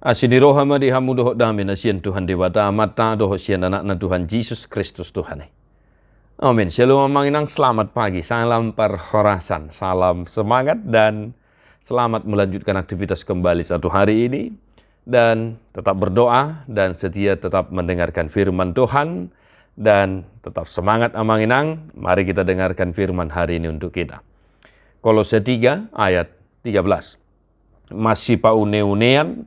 Asiniroha madi hamu dohok dami na siyan Tuhan Dewata mata dohok siyan anak na Tuhan Yesus Kristus Tuhan. Amin. Shalom manginang, selamat pagi, salam perhorasan, salam semangat dan selamat melanjutkan aktivitas kembali satu hari ini. Dan tetap berdoa dan setia tetap mendengarkan firman Tuhan. Dan tetap semangat amanginang, mari kita dengarkan firman hari ini untuk kita. Kolose 3 ayat 13. Masih paune-unean,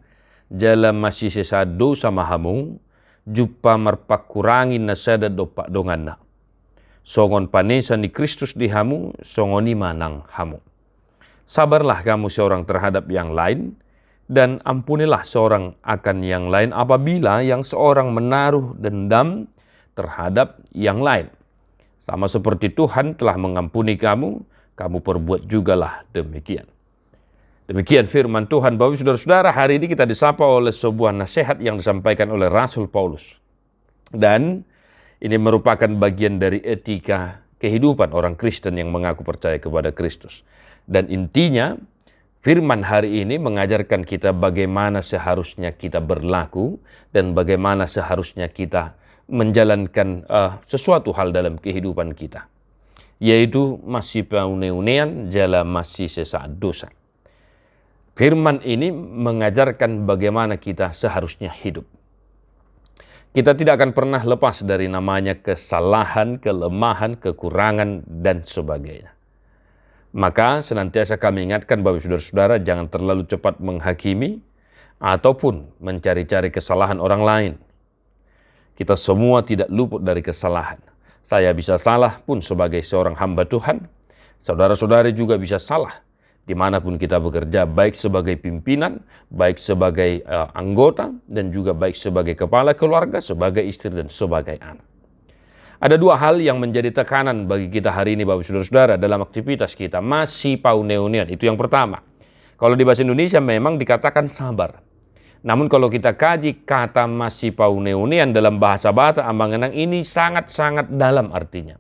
jala masih sesado sama hamu, jupa merpak kurangin nasada dopak donganna. Songon panesa ni Kristus di hamu, songoni manang hamu. Sabarlah kamu seorang terhadap yang lain, dan ampunilah seorang akan yang lain apabila yang seorang menaruh dendam terhadap yang lain. Sama seperti Tuhan telah mengampuni kamu, kamu perbuat jugalah demikian. Demikian firman Tuhan. Bapak saudara-saudara, hari ini kita disapa oleh sebuah nasihat yang disampaikan oleh Rasul Paulus. Dan ini merupakan bagian dari etika kehidupan orang Kristen yang mengaku percaya kepada Kristus. Dan intinya, firman hari ini mengajarkan kita bagaimana seharusnya kita berlaku dan bagaimana seharusnya kita menjalankan sesuatu hal dalam kehidupan kita. Yaitu masih paune-unean, jala masih sesaat dosa. Firman ini mengajarkan bagaimana kita seharusnya hidup. Kita tidak akan pernah lepas dari namanya kesalahan, kelemahan, kekurangan, dan sebagainya. Maka senantiasa kami ingatkan Bapak saudara-saudara jangan terlalu cepat menghakimi ataupun mencari-cari kesalahan orang lain. Kita semua tidak luput dari kesalahan. Saya bisa salah pun sebagai seorang hamba Tuhan. Saudara-saudari juga bisa salah dimanapun kita bekerja, baik sebagai pimpinan, baik sebagai anggota, dan juga baik sebagai kepala keluarga, sebagai istri, dan sebagai anak. Ada dua hal yang menjadi tekanan bagi kita hari ini, Bapak saudara-saudara, dalam aktivitas kita. Masih paune-unean, itu yang pertama. Kalau di bahasa Indonesia memang dikatakan sabar. Namun kalau kita kaji kata masih paune-unean dalam bahasa Batak Ambangenang ini sangat-sangat dalam artinya.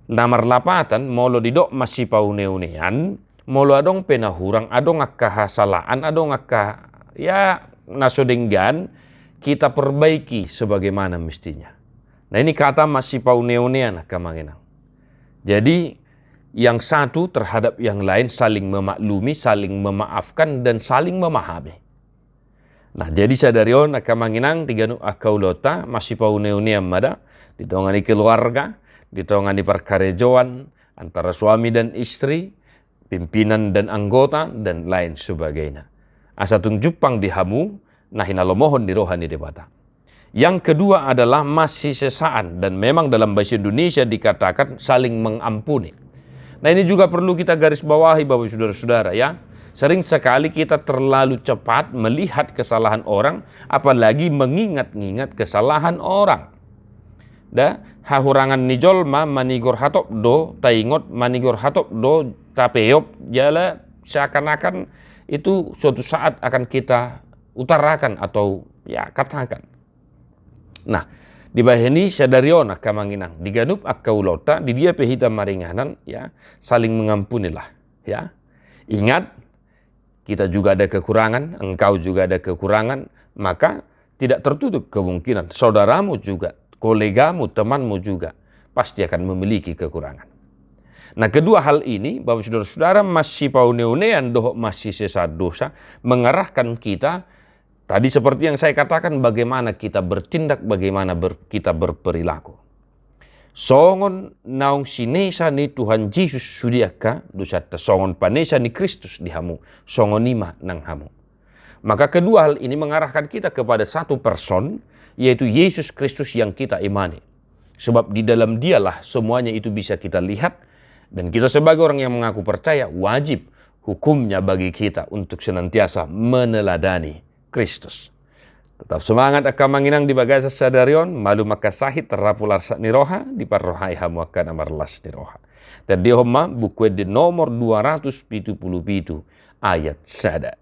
Namar lapatan, molo didok masih paune-unean, molo adong penahurang, adong akahasalaan, adong nasodenggan, kita perbaiki sebagaimana mestinya. Nah ini kata masih paune-unean kamanginang. Jadi yang satu terhadap yang lain saling memaklumi, saling memaafkan, dan saling memahami. Nah jadi sadarion kamanginang tiganu akaulota masih paune-unean mada, ditongani keluarga, ditongani perkarejoan antara suami dan istri, pimpinan dan anggota, dan lain sebagainya. Asatung jupang dihamu, nah hinalomohon di rohani debata. Yang kedua adalah masih sesaan, dan memang dalam bahasa Indonesia dikatakan saling mengampuni. Nah ini juga perlu kita garis bawahi Bapak saudara-saudara ya. Sering sekali kita terlalu cepat melihat kesalahan orang, apalagi mengingat-ingat kesalahan orang. Hahurangan nijolma manigor hatop do, taingot manigor hatop do, tapeyop jala seakan-akan itu suatu saat akan kita utarakan atau ya katakan. Nah, di bahini sadariona kamanginang diganup akaulota di dia pehita maringanan ya, saling mengampunilah ya. Ingat kita juga ada kekurangan, engkau juga ada kekurangan, maka tidak tertutup kemungkinan saudaramu juga, kolegamu, temanmu juga pasti akan memiliki kekurangan. Nah kedua hal ini Bapak saudara-saudara masih paune-unean dohok masih sesat dosa mengarahkan kita tadi seperti yang saya katakan bagaimana kita bertindak, bagaimana kita berperilaku. Songon naung sinesa ni Tuhan Yesus sudiaka dosata songon panesa ni Kristus di hamu, songon nima nang hamu. Maka kedua hal ini mengarahkan kita kepada satu person, yaitu Yesus Kristus yang kita imani. Sebab di dalam dialah semuanya itu bisa kita lihat, dan kita sebagai orang yang mengaku percaya wajib hukumnya bagi kita untuk senantiasa meneladani Kristus. Tetap semangat akamanginang di bagasa sadarion, malu maka sahit terapular sa niroha, di parrohai hamu akan amarlas niroha. Dan di homa buku di nomor 277 ayat sada.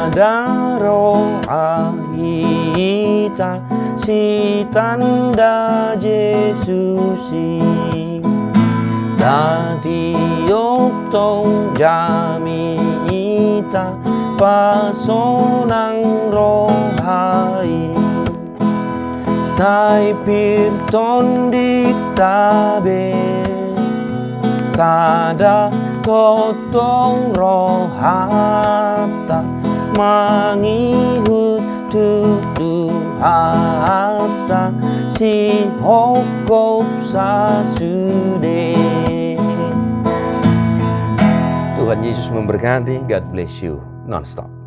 Marsadaro ahi ita si tanda Yesusi dati oktong jami ita pasonang rohai sai pirton diktabe sada totong rohata mangihut tuduhata si hokop sasude. Tuhan Yesus memberkati. God bless you non-stop.